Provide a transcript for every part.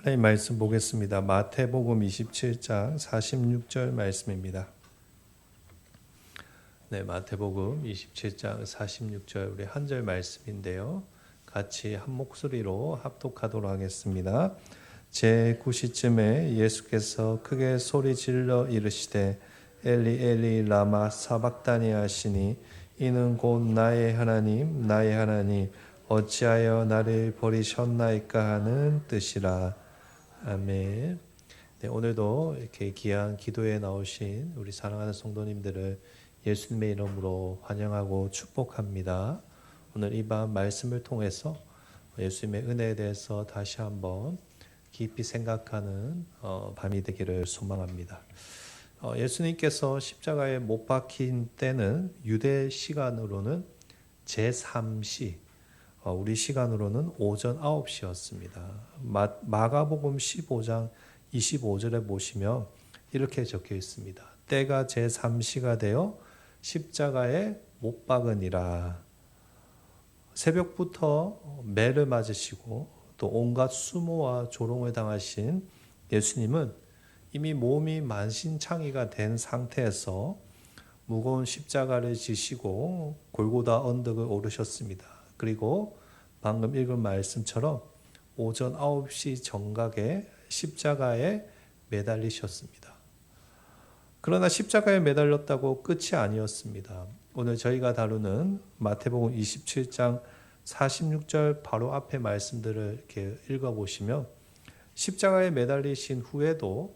하나님 말씀 보겠습니다. 마태복음 27장 46절 말씀입니다. 네, 마태복음 27장 46절 우리 한 절 말씀인데요. 같이 한 목소리로 합독하도록 하겠습니다. 제9시쯤에 예수께서 크게 소리 질러 이르시되 엘리 엘리 라마 사박다니 하시니 이는 곧 나의 하나님 나의 하나님 어찌하여 나를 버리셨나이까 하는 뜻이라. 아멘. 네, 오늘도 이렇게 귀한 기도에 나오신 우리 사랑하는 성도님들을 예수님의 이름으로 환영하고 축복합니다. 오늘 이 밤 말씀을 통해서 예수님의 은혜에 대해서 다시 한번 깊이 생각하는 밤이 되기를 소망합니다. 예수님께서 십자가에 못 박힌 때는 유대 시간으로는 제3시, 우리 시간으로는 오전 9시였습니다. 마가복음 15장 25절에 보시면 이렇게 적혀 있습니다. 때가 제3시가 되어 십자가에 못 박으니라. 새벽부터 매를 맞으시고 또 온갖 수모와 조롱을 당하신 예수님은 이미 몸이 만신창이가 된 상태에서 무거운 십자가를 지시고 골고다 언덕을 오르셨습니다. 그리고 방금 읽은 말씀처럼 오전 9시 정각에 십자가에 매달리셨습니다. 그러나 십자가에 매달렸다고 끝이 아니었습니다. 오늘 저희가 다루는 마태복음 27장 46절 바로 앞에 말씀들을 이렇게 읽어보시면 십자가에 매달리신 후에도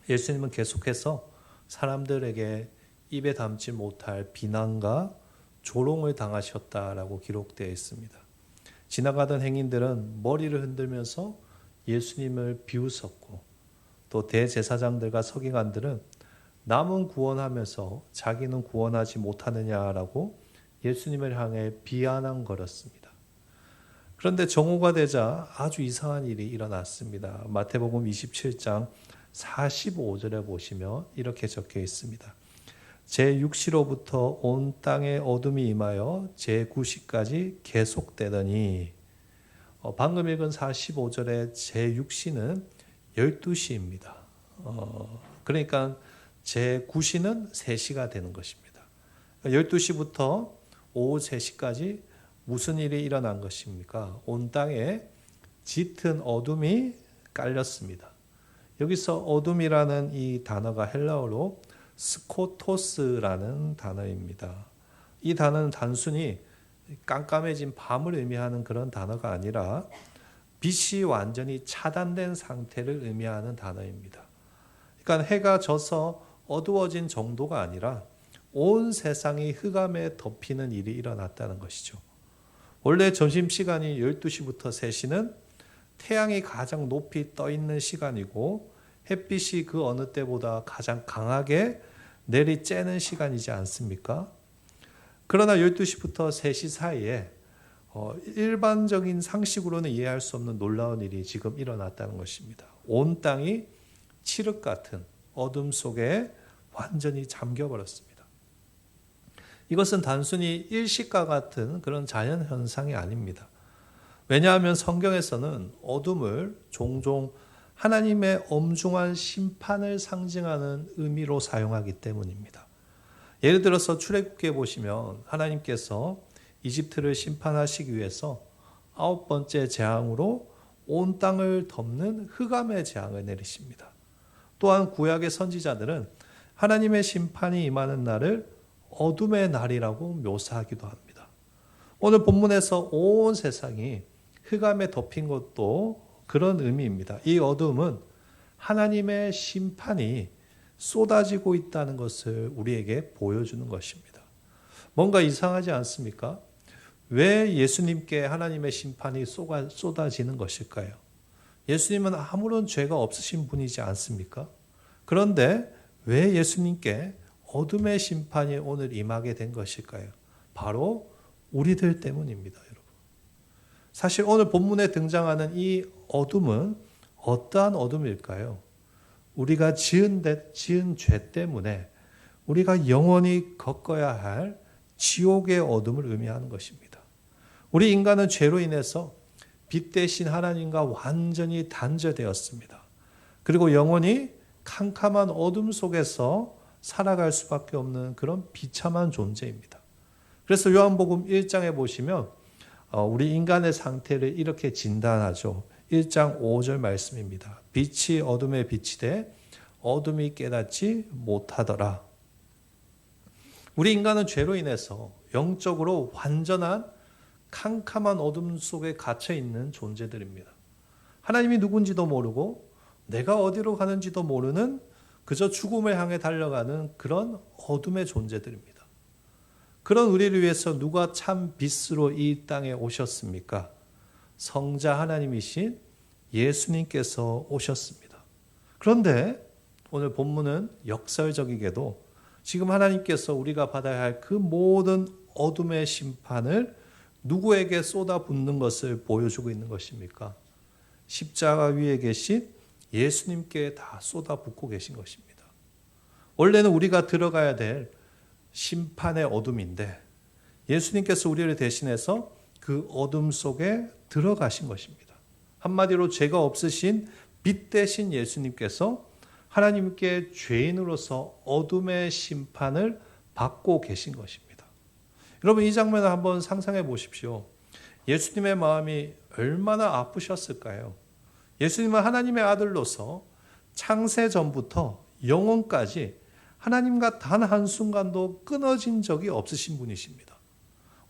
예수님은 계속해서 사람들에게 입에 담지 못할 비난과 조롱을 당하셨다라고 기록되어 있습니다. 지나가던 행인들은 머리를 흔들면서 예수님을 비웃었고 또 대제사장들과 서기관들은 남은 구원하면서 자기는 구원하지 못하느냐라고 예수님을 향해 비아냥 거렸습니다. 그런데 정오가 되자 아주 이상한 일이 일어났습니다. 마태복음 27장 45절에 보시면 이렇게 적혀 있습니다. 제6시로부터 온 땅에 어둠이 임하여 제9시까지 계속되더니, 방금 읽은 45절의 제6시는 12시입니다. 그러니까 제9시는 3시가 되는 것입니다. 12시부터 오후 3시까지 무슨 일이 일어난 것입니까? 온 땅에 짙은 어둠이 깔렸습니다. 여기서 어둠이라는 이 단어가 헬라어로 스코토스라는 단어입니다. 이 단어는 단순히 깜깜해진 밤을 의미하는 그런 단어가 아니라 빛이 완전히 차단된 상태를 의미하는 단어입니다. 그러니까 해가 져서 어두워진 정도가 아니라 온 세상이 흑암에 덮이는 일이 일어났다는 것이죠. 원래 점심시간이 12시부터 3시는 태양이 가장 높이 떠 있는 시간이고 햇빛이 그 어느 때보다 가장 강하게 내리쬐는 시간이지 않습니까? 그러나 12시부터 3시 사이에 일반적인 상식으로는 이해할 수 없는 놀라운 일이 지금 일어났다는 것입니다. 온 땅이 칠흑 같은 어둠 속에 완전히 잠겨버렸습니다. 이것은 단순히 일시과 같은 그런 자연현상이 아닙니다. 왜냐하면 성경에서는 어둠을 종종 하나님의 엄중한 심판을 상징하는 의미로 사용하기 때문입니다. 예를 들어서 출애굽기에 보시면 하나님께서 이집트를 심판하시기 위해서 9번째 재앙으로 온 땅을 덮는 흑암의 재앙을 내리십니다. 또한 구약의 선지자들은 하나님의 심판이 임하는 날을 어둠의 날이라고 묘사하기도 합니다. 오늘 본문에서 온 세상이 흑암에 덮인 것도 그런 의미입니다. 이 어둠은 하나님의 심판이 쏟아지고 있다는 것을 우리에게 보여주는 것입니다. 뭔가 이상하지 않습니까? 왜 예수님께 하나님의 심판이 쏟아지는 것일까요? 예수님은 아무런 죄가 없으신 분이지 않습니까? 그런데 왜 예수님께 어둠의 심판이 오늘 임하게 된 것일까요? 바로 우리들 때문입니다, 여러분. 사실 오늘 본문에 등장하는 이 어둠은 어떠한 어둠일까요? 우리가 지은 죄 때문에 우리가 영원히 겪어야 할 지옥의 어둠을 의미하는 것입니다. 우리 인간은 죄로 인해서 빛 대신 하나님과 완전히 단절되었습니다. 그리고 영원히 캄캄한 어둠 속에서 살아갈 수밖에 없는 그런 비참한 존재입니다. 그래서 요한복음 1장에 보시면 우리 인간의 상태를 이렇게 진단하죠. 1장 5절 말씀입니다. 빛이 어둠에 비치되 어둠이 깨닫지 못하더라. 우리 인간은 죄로 인해서 영적으로 완전한 캄캄한 어둠 속에 갇혀 있는 존재들입니다. 하나님이 누군지도 모르고 내가 어디로 가는지도 모르는 그저 죽음을 향해 달려가는 그런 어둠의 존재들입니다. 그런 우리를 위해서 누가 참 빛으로 이 땅에 오셨습니까? 성자 하나님이신 예수님께서 오셨습니다. 그런데 오늘 본문은 역설적이게도 지금 하나님께서 우리가 받아야 할 그 모든 어둠의 심판을 누구에게 쏟아붓는 것을 보여주고 있는 것입니까? 십자가 위에 계신 예수님께 다 쏟아붓고 계신 것입니다. 원래는 우리가 들어가야 될 심판의 어둠인데 예수님께서 우리를 대신해서 그 어둠 속에 들어가신 것입니다. 한마디로 죄가 없으신 빛 대신 예수님께서 하나님께 죄인으로서 어둠의 심판을 받고 계신 것입니다. 여러분 이 장면을 한번 상상해 보십시오. 예수님의 마음이 얼마나 아프셨을까요? 예수님은 하나님의 아들로서 창세 전부터 영원까지 하나님과 단 한순간도 끊어진 적이 없으신 분이십니다.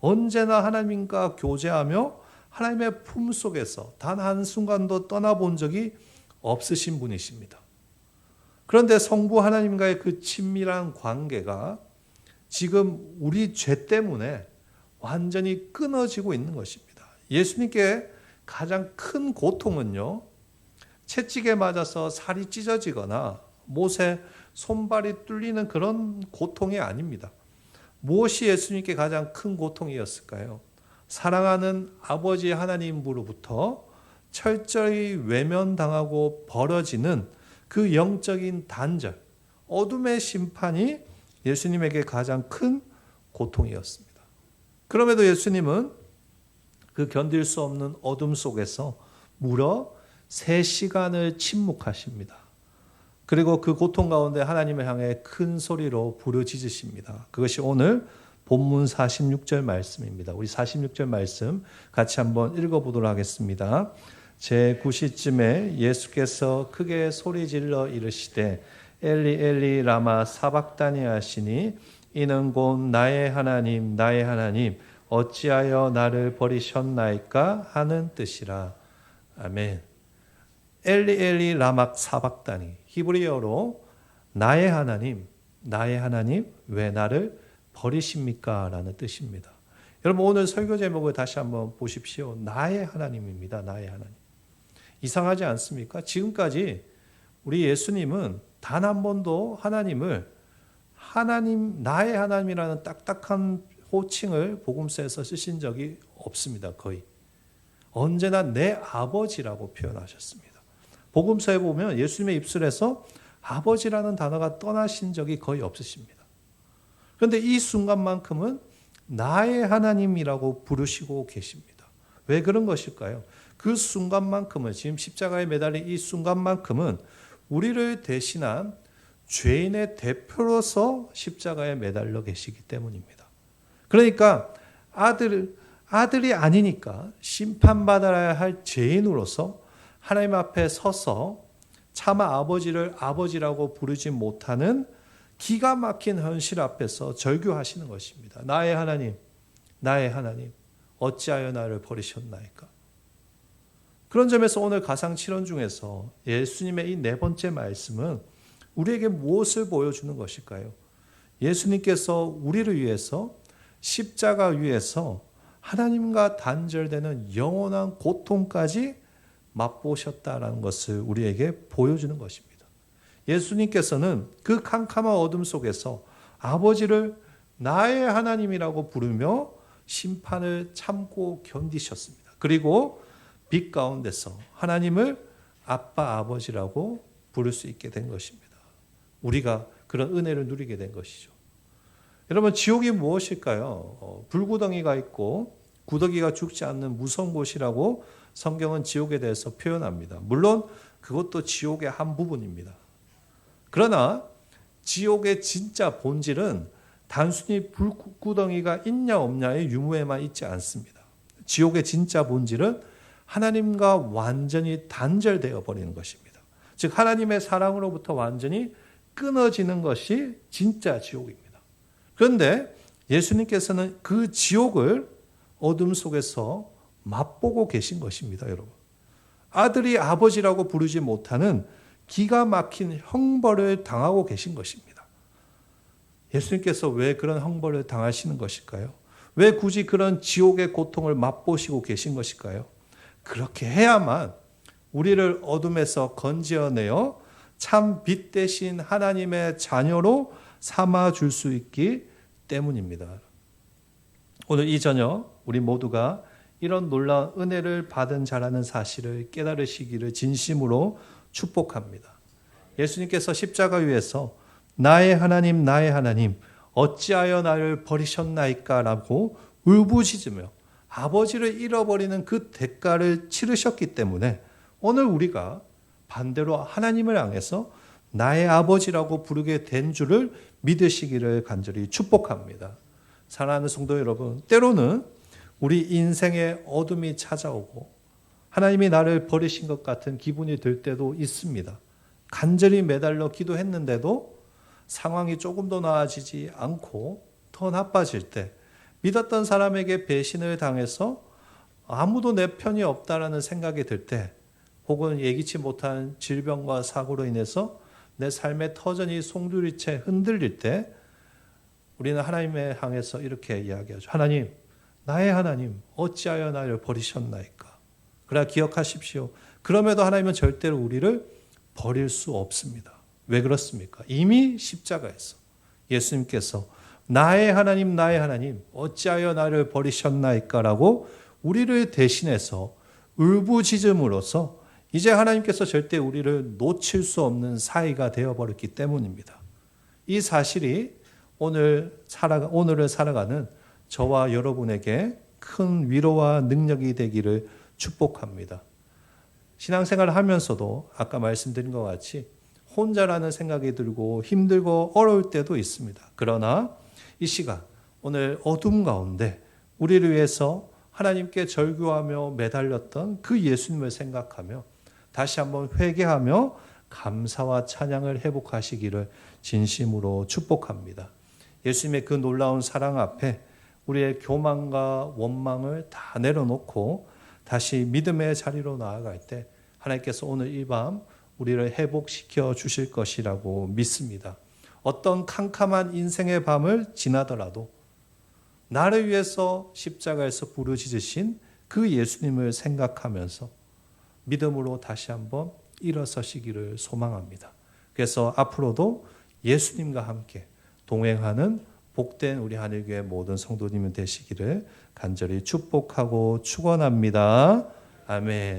언제나 하나님과 교제하며 하나님의 품속에서 단 한순간도 떠나본 적이 없으신 분이십니다. 그런데 성부 하나님과의 그 친밀한 관계가 지금 우리 죄 때문에 완전히 끊어지고 있는 것입니다. 예수님께 가장 큰 고통은요, 채찍에 맞아서 살이 찢어지거나 못에 손발이 뚫리는 그런 고통이 아닙니다. 무엇이 예수님께 가장 큰 고통이었을까요? 사랑하는 아버지 하나님으로부터 철저히 외면당하고 벌어지는 그 영적인 단절, 어둠의 심판이 예수님에게 가장 큰 고통이었습니다. 그럼에도 예수님은 그 견딜 수 없는 어둠 속에서 무려 3시간을 침묵하십니다. 그리고 그 고통 가운데 하나님을 향해 큰 소리로 부르짖으십니다. 그것이 오늘 본문 46절 말씀입니다. 우리 46절 말씀 같이 한번 읽어보도록 하겠습니다. 제9시쯤에 예수께서 크게 소리질러 이르시되 엘리 엘리 라마 사박다니 하시니 이는 곧 나의 하나님 나의 하나님 어찌하여 나를 버리셨나이까 하는 뜻이라. 아멘. 엘리 엘리 라마 사박다니, 히브리어로 나의 하나님 왜 나를 버리십니까? 라는 뜻입니다. 여러분 오늘 설교 제목을 다시 한번 보십시오. 나의 하나님입니다. 나의 하나님. 이상하지 않습니까? 지금까지 우리 예수님은 단 한 번도 하나님을 나의 하나님이라는 딱딱한 호칭을 복음서에서 쓰신 적이 없습니다. 거의. 언제나 내 아버지라고 표현하셨습니다. 복음서에 보면 예수님의 입술에서 아버지라는 단어가 떠나신 적이 거의 없으십니다. 그런데 이 순간만큼은 나의 하나님이라고 부르시고 계십니다. 왜 그런 것일까요? 그 순간만큼은, 지금 십자가에 매달린 이 순간만큼은 우리를 대신한 죄인의 대표로서 십자가에 매달려 계시기 때문입니다. 그러니까 아들이 아니니까 심판받아야 할 죄인으로서 하나님 앞에 서서 차마 아버지를 아버지라고 부르지 못하는 기가 막힌 현실 앞에서 절규하시는 것입니다. 나의 하나님 어찌하여 나를 버리셨나이까. 그런 점에서 오늘 가상칠언 중에서 예수님의 이 4번째 말씀은 우리에게 무엇을 보여주는 것일까요? 예수님께서 우리를 위해서 십자가 위에서 하나님과 단절되는 영원한 고통까지 맛보셨다라는 것을 우리에게 보여주는 것입니다. 예수님께서는 그 캄캄한 어둠 속에서 아버지를 나의 하나님이라고 부르며 심판을 참고 견디셨습니다. 그리고 빛 가운데서 하나님을 아빠 아버지라고 부를 수 있게 된 것입니다. 우리가 그런 은혜를 누리게 된 것이죠. 여러분 지옥이 무엇일까요? 불구덩이가 있고 구더기가 죽지 않는 무서운 곳이라고 성경은 지옥에 대해서 표현합니다. 물론 그것도 지옥의 한 부분입니다. 그러나 지옥의 진짜 본질은 단순히 불구덩이가 있냐 없냐의 유무에만 있지 않습니다. 지옥의 진짜 본질은 하나님과 완전히 단절되어 버리는 것입니다. 즉 하나님의 사랑으로부터 완전히 끊어지는 것이 진짜 지옥입니다. 그런데 예수님께서는 그 지옥을 어둠 속에서 맛보고 계신 것입니다, 여러분. 아들이 아버지라고 부르지 못하는 기가 막힌 형벌을 당하고 계신 것입니다. 예수님께서 왜 그런 형벌을 당하시는 것일까요? 왜 굳이 그런 지옥의 고통을 맛보시고 계신 것일까요? 그렇게 해야만 우리를 어둠에서 건져내어 참 빛 대신 하나님의 자녀로 삼아줄 수 있기 때문입니다. 오늘 이 저녁 우리 모두가 이런 놀라운 은혜를 받은 자라는 사실을 깨달으시기를 진심으로 축복합니다. 예수님께서 십자가 위에서 나의 하나님 어찌하여 나를 버리셨나이까 라고 울부짖으며 아버지를 잃어버리는 그 대가를 치르셨기 때문에 오늘 우리가 반대로 하나님을 향해서 나의 아버지라고 부르게 된 줄을 믿으시기를 간절히 축복합니다. 사랑하는 성도 여러분, 때로는 우리 인생에 어둠이 찾아오고 하나님이 나를 버리신 것 같은 기분이 들 때도 있습니다. 간절히 매달려 기도했는데도 상황이 조금 더 나아지지 않고 더 나빠질 때, 믿었던 사람에게 배신을 당해서 아무도 내 편이 없다라는 생각이 들 때, 혹은 예기치 못한 질병과 사고로 인해서 내 삶의 터전이 송두리째 흔들릴 때 우리는 하나님을 향해서 이렇게 이야기하죠. 하나님, 나의 하나님 어찌하여 나를 버리셨나이까. 그러나 기억하십시오. 그럼에도 하나님은 절대로 우리를 버릴 수 없습니다. 왜 그렇습니까? 이미 십자가에서 예수님께서 나의 하나님 어찌하여 나를 버리셨나이까 라고 우리를 대신해서 울부짖음으로써 이제 하나님께서 절대 우리를 놓칠 수 없는 사이가 되어버렸기 때문입니다. 이 사실이 오늘을 살아가는 저와 여러분에게 큰 위로와 능력이 되기를 축복합니다. 신앙생활을 하면서도 아까 말씀드린 것 같이 혼자라는 생각이 들고 힘들고 어려울 때도 있습니다. 그러나 이 시간 오늘 어둠 가운데 우리를 위해서 하나님께 절규하며 매달렸던 그 예수님을 생각하며 다시 한번 회개하며 감사와 찬양을 회복하시기를 진심으로 축복합니다. 예수님의 그 놀라운 사랑 앞에 우리의 교만과 원망을 다 내려놓고 다시 믿음의 자리로 나아갈 때 하나님께서 오늘 이 밤 우리를 회복시켜 주실 것이라고 믿습니다. 어떤 캄캄한 인생의 밤을 지나더라도 나를 위해서 십자가에서 부르짖으신 그 예수님을 생각하면서 믿음으로 다시 한번 일어서시기를 소망합니다. 그래서 앞으로도 예수님과 함께 동행하는 복된 우리 하늘교회 모든 성도님이 되시기를 간절히 축복하고 축원합니다. 아멘.